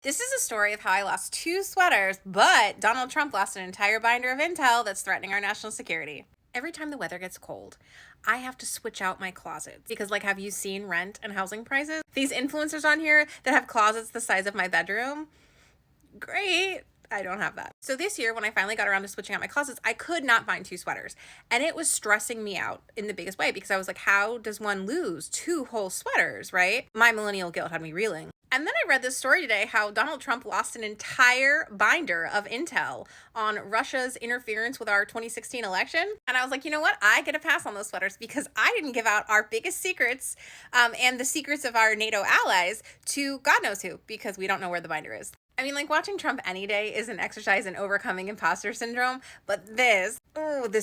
This is a story of how I lost two sweaters, but Donald Trump lost an entire binder of intel that's threatening our national security. Every time the weather gets cold, I have to switch out my closets because, like, have you seen rent and housing prices? These influencers on here that have closets the size of my bedroom, great. I don't have that. So this year, when I finally got around to switching out my closets, I could not find two sweaters. And it was stressing me out in the biggest way because I was like, how does one lose two whole sweaters, right? My millennial guilt had me reeling. And then I read this story today how Donald Trump lost an entire binder of intel on Russia's interference with our 2016 election. And I was like, you know what? I get a pass on those sweaters because I didn't give out our biggest secrets and the secrets of our NATO allies to God knows who because we don't know where the binder is. I mean, like, watching Trump any day is an exercise in overcoming imposter syndrome, but this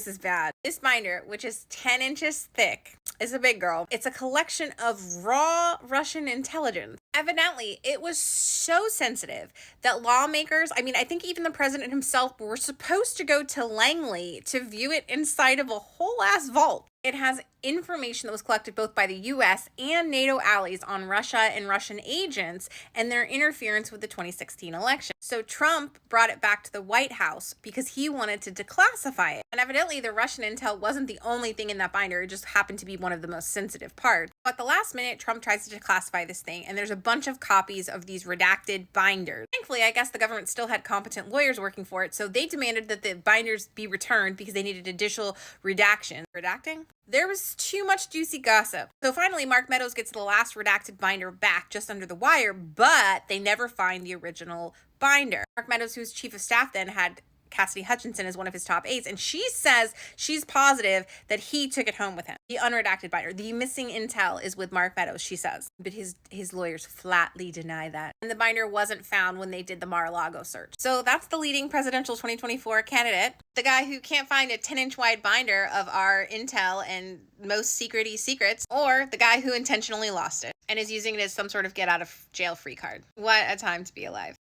is bad. This binder, which is 10 inches thick, is a big girl. It's a collection of raw Russian intelligence. Evidently, it was so sensitive that lawmakers, I mean, I think even the president himself, were supposed to go to Langley to view it inside of a whole ass vault. It has information that was collected both by the US and NATO allies on Russia and Russian agents and their interference with the 2016 election. So Trump brought it back to the White House because he wanted to declassify it. And evidently, the Russian intel wasn't the only thing in that binder, it just happened to be one of the most sensitive parts. But at the last minute, Trump tries to declassify this thing, and there's a bunch of copies of these redacted binders. Thankfully, I guess the government still had competent lawyers working for it, so they demanded that the binders be returned because they needed additional redaction. Redacting? There was too much juicy gossip. So finally, Mark Meadows gets the last redacted binder back just under the wire, but they never find the original binder. Mark Meadows, who's chief of staff then, had Cassidy Hutchinson as one of his top aides, and she says she's positive that he took it home with him. The unredacted binder, the missing intel, is with Mark Meadows, she says. But his lawyers flatly deny that. And the binder wasn't found when they did the Mar-a-Lago search. So that's the leading presidential 2024 candidate, the guy who can't find a 10-inch wide binder of our intel and most secrety secrets, or the guy who intentionally lost it and is using it as some sort of get out of jail free card. What a time to be alive.